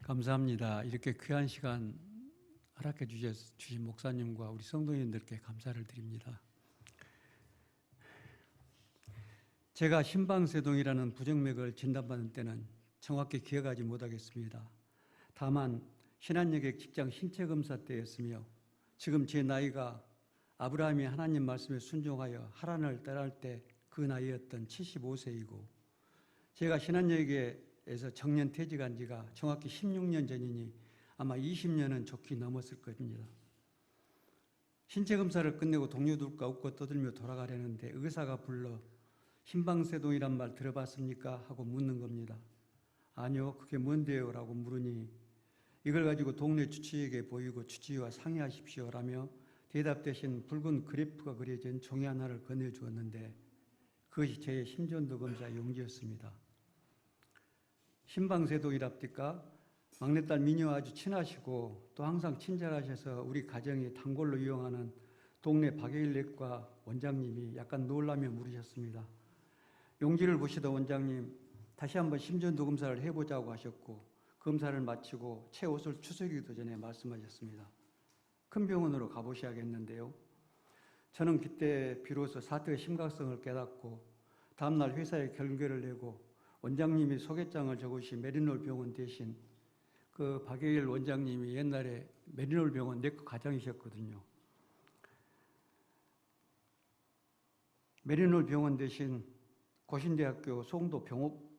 감사합니다. 이렇게 귀한 시간 허락해 주신 목사님과 우리 성도님들께 감사를 드립니다. 제가 심방세동이라는 부정맥을 진단받은 때는 정확히 기억하지 못하겠습니다. 다만 신한여객 직장 신체검사 때였으며 지금 제 나이가 아브라함이 하나님 말씀에 순종하여 하란을 떠날 때 그 나이였던 75세이고 제가 신한여객에서 정년 퇴직한 지가 정확히 16년 전이니 아마 20년은 좋게 넘었을 겁니다. 신체검사를 끝내고 동료들과 웃고 떠들며 돌아가려는데 의사가 불러 심방세동이란 말 들어봤습니까? 하고 묻는 겁니다. 아니요, 그게 뭔데요? 라고 물으니 이걸 가지고 동네 주치의에게 보이고 주치의와 상의하십시오 라며 대답 대신 붉은 그래프가 그려진 종이 하나를 건네주었는데 그것이 제 심전도 검사 용지였습니다. 심방세동이랍니까? 막내딸 미녀와 아주 친하시고 또 항상 친절하셔서 우리 가정이 단골로 이용하는 동네 박예일 내과 원장님이 약간 놀라며 물으셨습니다. 용지를 보시던 원장님, 다시 한번 심전도 검사를 해보자고 하셨고 검사를 마치고 제 옷을 추스리기도 전에 말씀하셨습니다. 큰 병원으로 가보셔야겠는데요. 저는 그때 비로소 사태의 심각성을 깨닫고 다음날 회사에 결계를 내고 원장님이 소개장을 적으신 메리놀 병원 대신 그 박예일 원장님이 옛날에 메리놀 병원 내과 과장이셨거든요. 메리놀 병원 대신 고신대학교 송도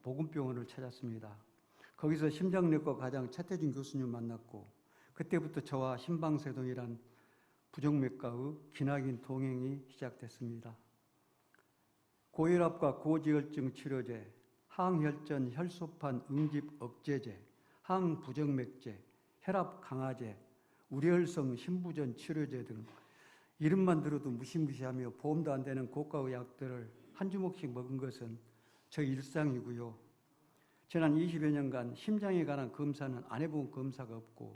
보건병원을 찾았습니다. 거기서 심장내과 과장 차태준 교수님 만났고 그때부터 저와 심방세동이란 부정맥과의 기나긴 동행이 시작됐습니다. 고혈압과 고지혈증 치료제, 항혈전 혈소판 응집 억제제, 항부정맥제, 혈압 강화제, 우려혈성 신부전 치료제 등 이름만 들어도 무시무시하며 보험도 안 되는 고가의 약들을 한 주먹씩 먹은 것은 저의 일상이고요. 지난 20여 년간 심장에 관한 검사는 안 해본 검사가 없고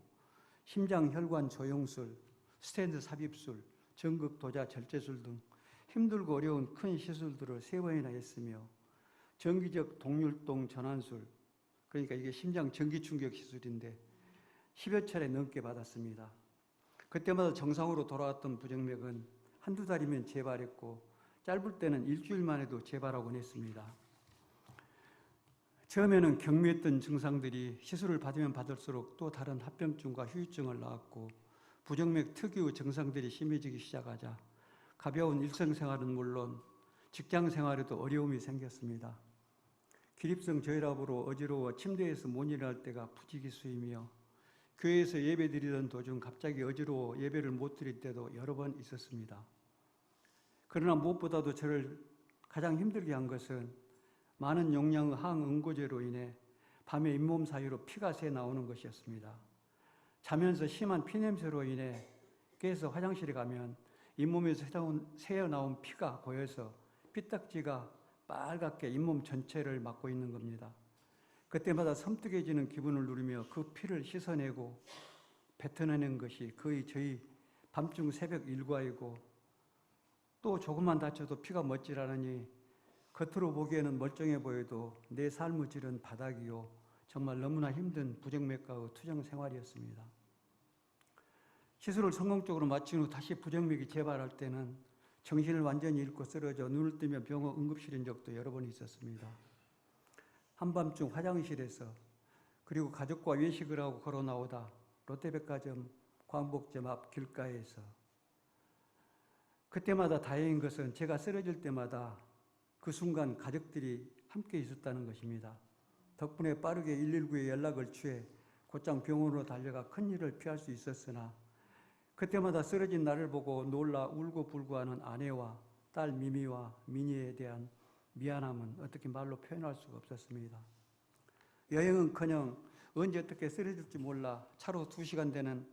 심장혈관 조영술, 스텐트 삽입술, 전극 도자 절제술 등 힘들고 어려운 큰 시술들을 3번이나 했으며 정기적 동율동 전환술, 그러니까 이게 심장 전기충격 시술인데 10여 차례 넘게 받았습니다. 그때마다 정상으로 돌아왔던 부정맥은 한두 달이면 재발했고 짧을 때는 일주일만 해도 재발하곤 했습니다. 처음에는 경미했던 증상들이 시술을 받으면 받을수록 또 다른 합병증과 후유증을 낳았고 부정맥 특유의 증상들이 심해지기 시작하자 가벼운 일상생활은 물론 직장생활에도 어려움이 생겼습니다. 기립성 저혈압으로 어지러워 침대에서 못 일어날 때가 부지기수이며 교회에서 예배 드리던 도중 갑자기 어지러워 예배를 못 드릴 때도 여러 번 있었습니다. 그러나 무엇보다도 저를 가장 힘들게 한 것은 많은 용량의 항응고제로 인해 밤에 잇몸 사이로 피가 새 나오는 것이었습니다. 자면서 심한 피냄새로 인해 깨서 화장실에 가면 잇몸에서 새어나온 피가 보여서 피딱지가 빨갛게 잇몸 전체를 막고 있는 겁니다. 그때마다 섬뜩해지는 기분을 누리며 그 피를 씻어내고 뱉어내는 것이 거의 저희 밤중 새벽 일과이고 또 조금만 다쳐도 피가 멎질 않으니 겉으로 보기에는 멀쩡해 보여도 내 삶의 질은 바닥이요. 정말 너무나 힘든 부정맥과의 투정 생활이었습니다. 시술을 성공적으로 마친 후 다시 부정맥이 재발할 때는 정신을 완전히 잃고 쓰러져 눈을 뜨며 병원 응급실인 적도 여러 번 있었습니다. 한밤중 화장실에서 그리고 가족과 외식을 하고 걸어 나오다 롯데백화점 광복점 앞 길가에서 그때마다 다행인 것은 제가 쓰러질 때마다 그 순간 가족들이 함께 있었다는 것입니다. 덕분에 빠르게 119에 연락을 취해 곧장 병원으로 달려가 큰일을 피할 수 있었으나 그때마다 쓰러진 나를 보고 놀라 울고불고하는 아내와 딸 미미와 미니에 대한 미안함은 어떻게 말로 표현할 수가 없었습니다. 여행은커녕 언제 어떻게 쓰러질지 몰라 차로 2시간 되는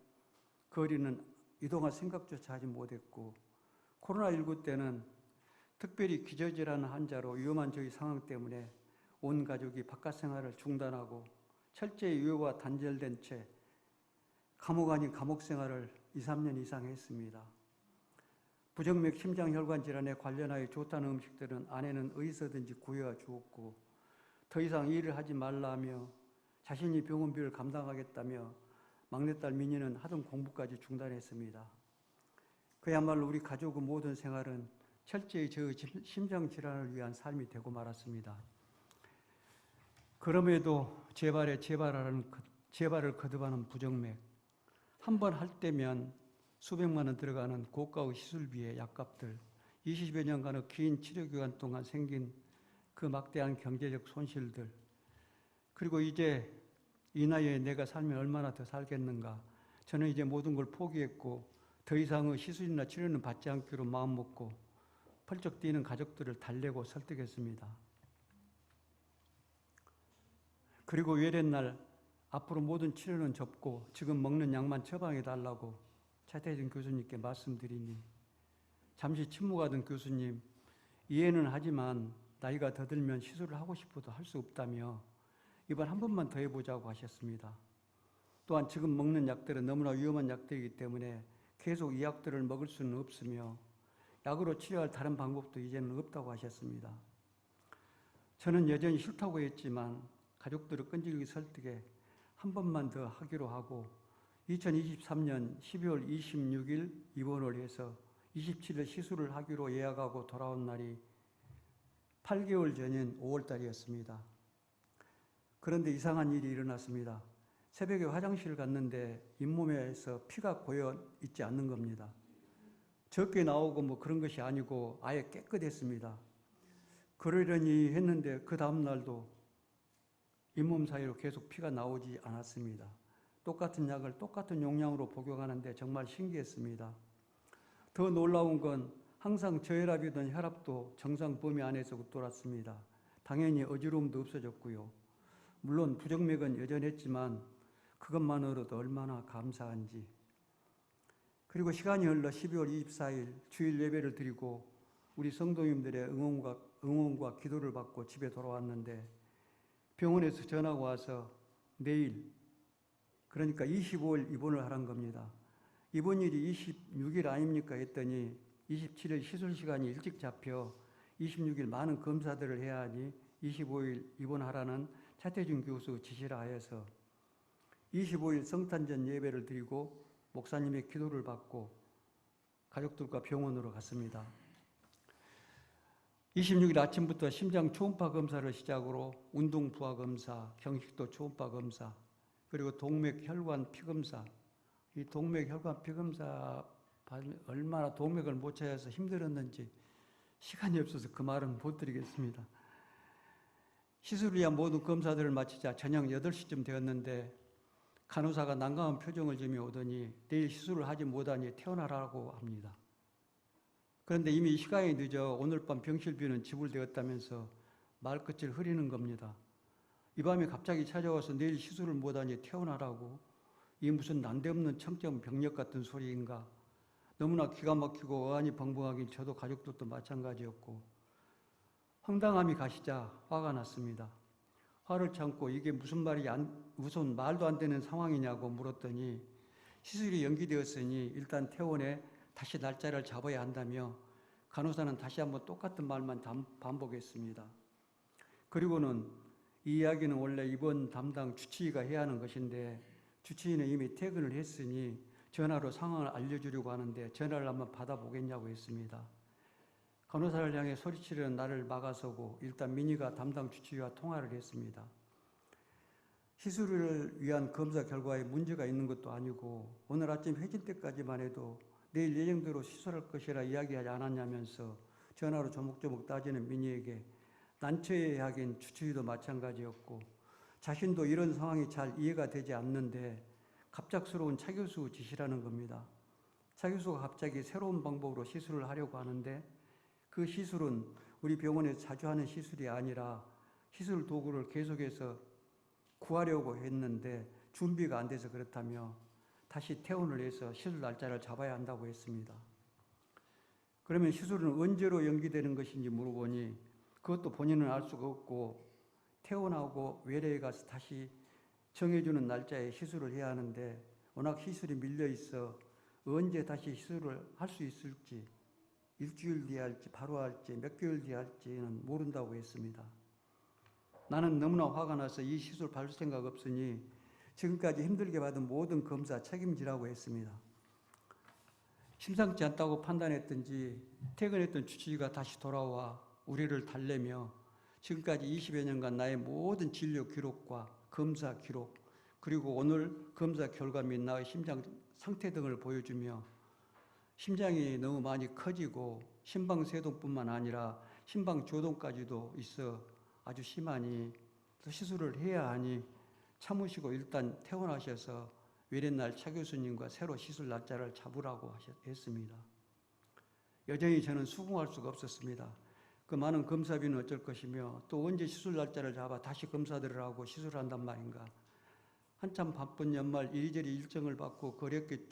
거리는 이동할 생각조차 하지 못했고 코로나19 때는 특별히 기저질환 환자로 위험한 저희 상황 때문에 온 가족이 바깥 생활을 중단하고 철저히 유효와 단절된 채 감옥 아닌 감옥 생활을 2, 3년 이상 했습니다. 부정맥 심장혈관 질환에 관련하여 좋다는 음식들은 아내는 어디서든지 구해와 주었고 더 이상 일을 하지 말라며 자신이 병원비를 감당하겠다며 막내딸 민희는 하던 공부까지 중단했습니다. 그야말로 우리 가족의 모든 생활은 철저히 저의 심장질환을 위한 삶이 되고 말았습니다. 그럼에도 재발에 재발을 거듭하는 부정맥, 한 번 할 때면 수백만 원 들어가는 고가의 시술비의 약값들, 20여 년간의 긴 치료기간 동안 생긴 그 막대한 경제적 손실들, 그리고 이제 이 나이에 내가 살면 얼마나 더 살겠는가. 저는 이제 모든 걸 포기했고 더 이상의 시술이나 치료는 받지 않기로 마음먹고 펄쩍 뛰는 가족들을 달래고 설득했습니다. 그리고 외래날 앞으로 모든 치료는 접고 지금 먹는 약만 처방해달라고 차태준 교수님께 말씀드리니 잠시 침묵하던 교수님, 이해는 하지만 나이가 더 들면 시술을 하고 싶어도 할 수 없다며 이번 한 번만 더 해보자고 하셨습니다. 또한 지금 먹는 약들은 너무나 위험한 약들이기 때문에 계속 이 약들을 먹을 수는 없으며 약으로 치료할 다른 방법도 이제는 없다고 하셨습니다. 저는 여전히 싫다고 했지만 가족들을 끈질기게 설득해 한 번만 더 하기로 하고 2023년 12월 26일 입원을 해서 27일 시술을 하기로 예약하고 돌아온 날이 8개월 전인 5월달이었습니다. 그런데 이상한 일이 일어났습니다. 새벽에 화장실을 갔는데 잇몸에서 피가 고여 있지 않는 겁니다. 적게 나오고 뭐 그런 것이 아니고 아예 깨끗했습니다. 그러려니 했는데 그 다음 날도 잇몸 사이로 계속 피가 나오지 않았습니다. 똑같은 약을 똑같은 용량으로 복용하는데 정말 신기했습니다. 더 놀라운 건 항상 저혈압이던 혈압도 정상 범위 안에서 웃돌았습니다. 당연히 어지러움도 없어졌고요. 물론 부정맥은 여전했지만 그것만으로도 얼마나 감사한지. 그리고 시간이 흘러 12월 24일 주일 예배를 드리고 우리 성도님들의 응원과 기도를 받고 집에 돌아왔는데 병원에서 전화가 와서 내일, 그러니까 25일 입원을 하란 겁니다. 입원일이 26일 아닙니까 했더니 27일 시술 시간이 일찍 잡혀 26일 많은 검사들을 해야 하니 25일 입원하라는 차태준 교수 지시를 하여서 25일 성탄절 예배를 드리고 목사님의 기도를 받고 가족들과 병원으로 갔습니다. 26일 아침부터 심장 초음파 검사를 시작으로 운동 부하 검사, 경식도 초음파 검사, 그리고 동맥 혈관 피 검사. 이 동맥 혈관 피 검사 얼마나 동맥을 못 찾아서 힘들었는지 시간이 없어서 그 말은 못 드리겠습니다. 시술을 위한 모든 검사들을 마치자 저녁 8시쯤 되었는데 간호사가 난감한 표정을 지으며 오더니 내일 시술을 하지 못하니 퇴원하라고 합니다. 그런데 이미 시간이 늦어 오늘 밤 병실비는 지불되었다면서 말끝을 흐리는 겁니다. 이 밤에 갑자기 찾아와서 내일 시술을 못하니 퇴원하라고? 이 무슨 난데없는 청정 병력 같은 소리인가? 너무나 기가 막히고 어안이 벙벙하긴 저도 가족들도 마찬가지였고 황당함이 가시자 화가 났습니다. 화를 참고 이게 무슨 말도 안 되는 상황이냐고 물었더니 시술이 연기되었으니 일단 퇴원해 다시 날짜를 잡아야 한다며 간호사는 다시 한번 똑같은 말만 반복했습니다. 그리고는 이 이야기는 원래 입원 담당 주치의가 해야 하는 것인데 주치의는 이미 퇴근을 했으니 전화로 상황을 알려주려고 하는데 전화를 한번 받아보겠냐고 했습니다. 간호사를 향해 소리치려는 나를 막아서고 일단 민희가 담당 주치의와 통화를 했습니다. 시술을 위한 검사 결과에 문제가 있는 것도 아니고 오늘 아침 회진 때까지만 해도 내일 예정대로 시술할 것이라 이야기하지 않았냐면서 전화로 조목조목 따지는 민희에게 난처해 하긴 주치의도 마찬가지였고 자신도 이런 상황이 잘 이해가 되지 않는데 갑작스러운 차 교수 지시라는 겁니다. 차 교수가 갑자기 새로운 방법으로 시술을 하려고 하는데 그 시술은 우리 병원에서 자주 하는 시술이 아니라 시술 도구를 계속해서 구하려고 했는데 준비가 안 돼서 그렇다며 다시 퇴원을 해서 시술 날짜를 잡아야 한다고 했습니다. 그러면 시술은 언제로 연기되는 것인지 물어보니 그것도 본인은 알 수가 없고 퇴원하고 외래에 가서 다시 정해주는 날짜에 시술을 해야 하는데 워낙 시술이 밀려 있어 언제 다시 시술을 할 수 있을지 일주일 뒤에 할지 바로 할지 몇 개월 뒤에 할지는 모른다고 했습니다. 나는 너무나 화가 나서 이 시술 받을 생각 없으니 지금까지 힘들게 받은 모든 검사 책임지라고 했습니다. 심상치 않다고 판단했던지 퇴근했던 주치의가 다시 돌아와 우리를 달래며 지금까지 20여 년간 나의 모든 진료 기록과 검사 기록, 그리고 오늘 검사 결과 및 나의 심장 상태 등을 보여주며 심장이 너무 많이 커지고 심방세동뿐만 아니라 심방조동까지도 있어 아주 심하니 시술을 해야 하니 참으시고 일단 퇴원하셔서 외래날 차 교수님과 새로 시술 날짜를 잡으라고 했습니다. 여전히 저는 수긍할 수가 없었습니다. 그 많은 검사비는 어쩔 것이며 또 언제 시술 날짜를 잡아 다시 검사들을 하고 시술한단 말인가. 한참 바쁜 연말 이리저리 일정을 받고 어렵게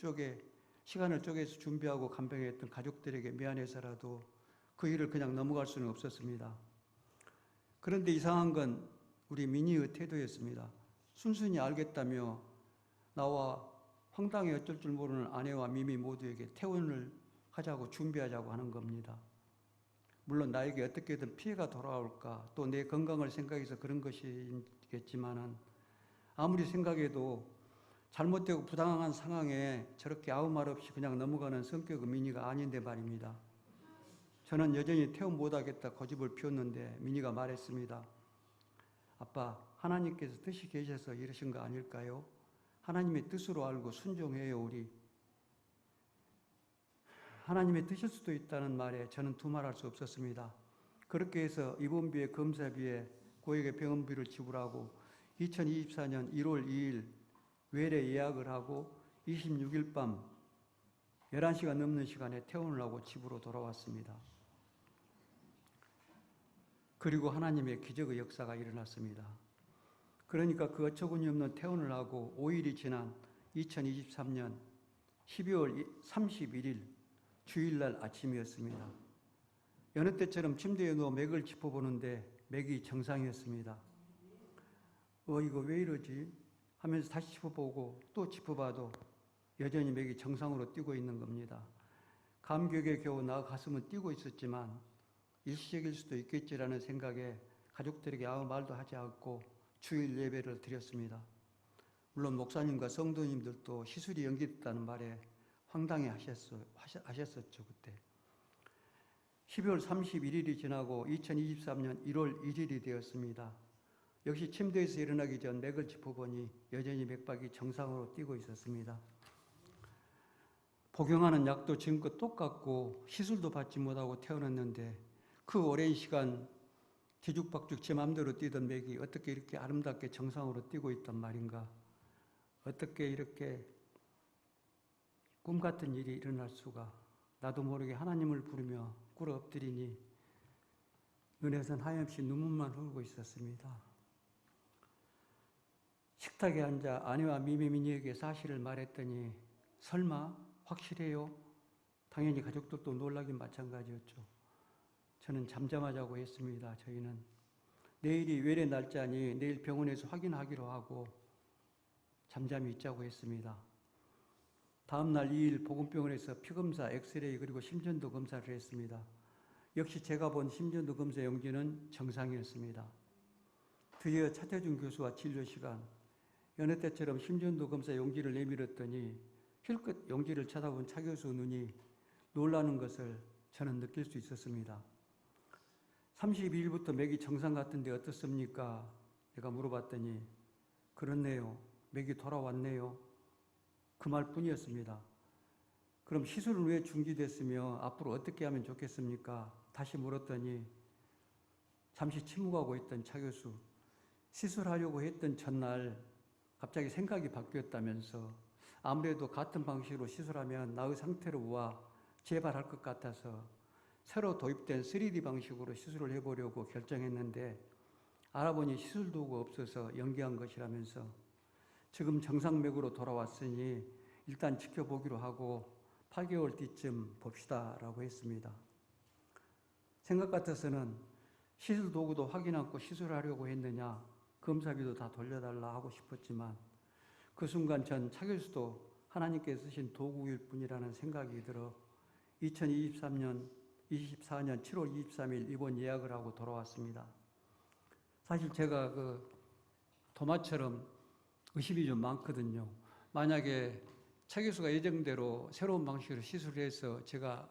시간을 쪼개서 준비하고 간병했던 가족들에게 미안해서라도 그 일을 그냥 넘어갈 수는 없었습니다. 그런데 이상한 건 우리 민희의 태도였습니다. 순순히 알겠다며 나와 황당히 어쩔 줄 모르는 아내와 미미 모두에게 퇴원을 하자고 준비하자고 하는 겁니다. 물론 나에게 어떻게든 피해가 돌아올까 또 내 건강을 생각해서 그런 것이겠지만은 아무리 생각해도 잘못되고 부당한 상황에 저렇게 아무 말 없이 그냥 넘어가는 성격의 민희가 아닌데 말입니다. 저는 여전히 퇴원 못하겠다 고집을 피웠는데 민희가 말했습니다. 아빠, 하나님께서 뜻이 계셔서 이러신 거 아닐까요? 하나님의 뜻으로 알고 순종해요, 우리. 하나님의 뜻일 수도 있다는 말에 저는 두말할 수 없었습니다. 그렇게 해서 입원비에 검사비에 고액의 병원비를 지불하고 2024년 1월 2일 외래 예약을 하고 26일 밤 11시가 넘는 시간에 퇴원을 하고 집으로 돌아왔습니다. 그리고 하나님의 기적의 역사가 일어났습니다. 그러니까 그 어처구니 없는 퇴원을 하고 5일이 지난 2023년 12월 31일 주일날 아침이었습니다. 여느 때처럼 침대에 누워 맥을 짚어보는데 맥이 정상이었습니다. 이거 왜 이러지? 하면서 다시 짚어보고 또 짚어봐도 여전히 맥이 정상으로 뛰고 있는 겁니다. 감격에 겨우 나 가슴은 뛰고 있었지만 일시적일 수도 있겠지라는 생각에 가족들에게 아무 말도 하지 않고 주일 예배를 드렸습니다. 물론 목사님과 성도님들도 시술이 연기됐다는 말에 황당해 하셨었죠, 그때. 12월 31일이 지나고 2023년 1월 1일이 되었습니다. 역시 침대에서 일어나기 전 맥을 짚어보니 여전히 맥박이 정상으로 뛰고 있었습니다. 복용하는 약도 지금껏 똑같고 시술도 받지 못하고 태어났는데 그 오랜 시간 뒤죽박죽 제 맘대로 뛰던 맥이 어떻게 이렇게 아름답게 정상으로 뛰고 있단 말인가. 어떻게 이렇게 꿈 같은 일이 일어날 수가. 나도 모르게 하나님을 부르며 꿇어 엎드리니 눈에선 하염없이 눈물만 흐르고 있었습니다. 식탁에 앉아 아내와 미미미니에게 사실을 말했더니 설마 확실해요? 당연히 가족들도 놀라긴 마찬가지였죠. 저는 잠잠하자고 했습니다. 저희는 내일이 외래 날짜니 내일 병원에서 확인하기로 하고 잠잠히 있자고 했습니다. 다음 날 2일 보건병원에서 피검사, 엑스레이 그리고 심전도 검사를 했습니다. 역시 제가 본 심전도 검사 용지는 정상이었습니다. 드디어 차태준 교수와 진료 시간. 여느 때처럼 심전도 검사 용지를 내밀었더니 힐끗 용지를 쳐다본 차 교수 눈이 놀라는 것을 저는 느낄 수 있었습니다. 32일부터 맥이 정상 같은데 어떻습니까? 내가 물어봤더니 그렇네요. 맥이 돌아왔네요. 그 말뿐이었습니다. 그럼 시술은 왜 중지됐으며 앞으로 어떻게 하면 좋겠습니까? 다시 물었더니 잠시 침묵하고 있던 차 교수, 시술하려고 했던 전날 갑자기 생각이 바뀌었다면서 아무래도 같은 방식으로 시술하면 나의 상태로와 재발할 것 같아서 새로 도입된 3D 방식으로 시술을 해보려고 결정했는데 알아보니 시술 도구가 없어서 연기한 것이라면서 지금 정상맥으로 돌아왔으니 일단 지켜보기로 하고 8개월 뒤쯤 봅시다라고 했습니다. 생각 같아서는 시술 도구도 확인 않고 시술하려고 했느냐, 검사비도 다 돌려달라 하고 싶었지만 그 순간 전 차 교수도 하나님께서 쓰신 도구일 뿐이라는 생각이 들어 2024년 7월 23일 입원 예약을 하고 돌아왔습니다. 사실 제가 도마처럼 의심이 좀 많거든요. 만약에 차기수가 예정대로 새로운 방식으로 시술을 해서 제가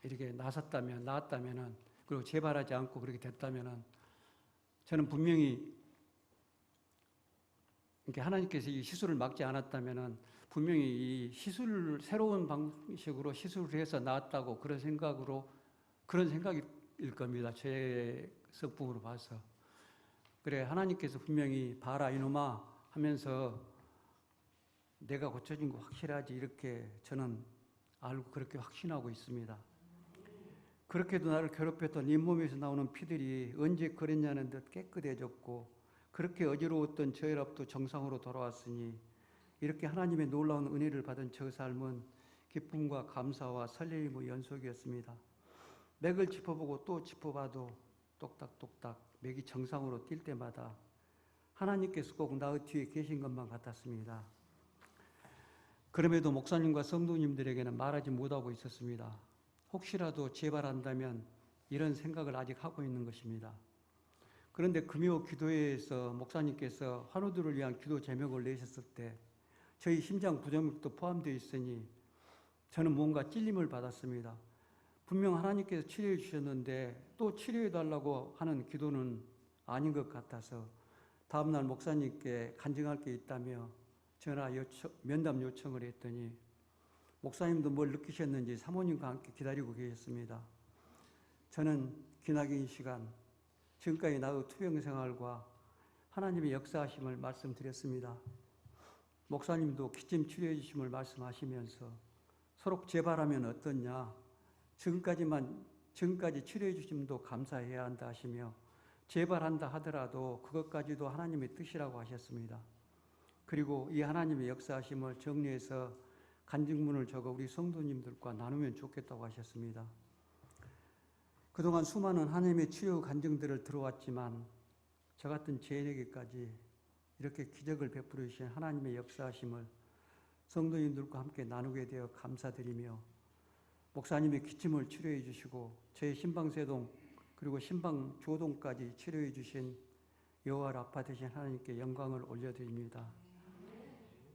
이렇게 나았다면은, 그리고 재발하지 않고 그렇게 됐다면은, 저는 분명히 이렇게 하나님께서 이 시술을 막지 않았다면은 분명히 이 새로운 방식으로 시술을 해서 나았다고 그런 생각일 겁니다. 제 성품으로 봐서. 그래, 하나님께서 분명히 봐라 이놈아 하면서 내가 고쳐진 거 확실하지, 이렇게 저는 알고 그렇게 확신하고 있습니다. 그렇게도 나를 괴롭혔던 잇몸에서 나오는 피들이 언제 그랬냐는 듯 깨끗해졌고, 그렇게 어지러웠던 저 혈압도 정상으로 돌아왔으니, 이렇게 하나님의 놀라운 은혜를 받은 저 삶은 기쁨과 감사와 설레임의 연속이었습니다. 맥을 짚어보고 또 짚어봐도 똑딱똑딱 맥이 정상으로 뛸 때마다 하나님께서 꼭 나의 뒤에 계신 것만 같았습니다. 그럼에도 목사님과 성도님들에게는 말하지 못하고 있었습니다. 혹시라도 재발한다면 이런 생각을 아직 하고 있는 것입니다. 그런데 금요 기도회에서 목사님께서 환우들을 위한 기도 제목을 내셨을 때 저희 심장 부정맥도 포함되어 있으니 저는 뭔가 찔림을 받았습니다. 분명 하나님께서 치료해 주셨는데 또 치료해 달라고 하는 기도는 아닌 것 같아서 다음날 목사님께 간증할 게 있다며 면담 요청을 했더니 목사님도 뭘 느끼셨는지 사모님과 함께 기다리고 계셨습니다. 저는 기나긴 시간, 지금까지 나의 투병 생활과 하나님의 역사하심을 말씀드렸습니다. 목사님도 기침 치료해 주심을 말씀하시면서 서로 재발하면 어떻냐, 지금까지 치료해 주심도 감사해야 한다 하시며 재발한다 하더라도 그것까지도 하나님의 뜻이라고 하셨습니다. 그리고 이 하나님의 역사하심을 정리해서 간증문을 적어 우리 성도님들과 나누면 좋겠다고 하셨습니다. 그동안 수많은 하나님의 치료 간증들을 들어왔지만 저 같은 죄인에게까지 이렇게 기적을 베풀어 주신 하나님의 역사하심을 성도님들과 함께 나누게 되어 감사드리며 목사님의 기침을 치료해 주시고 저의 심방세동 그리고 심방조동까지 치료해 주신 여호와 라파 되신 하나님께 영광을 올려드립니다.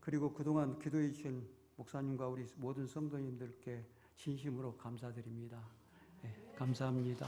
그리고 그동안 기도해 주신 목사님과 우리 모든 성도님들께 진심으로 감사드립니다. 네, 감사합니다.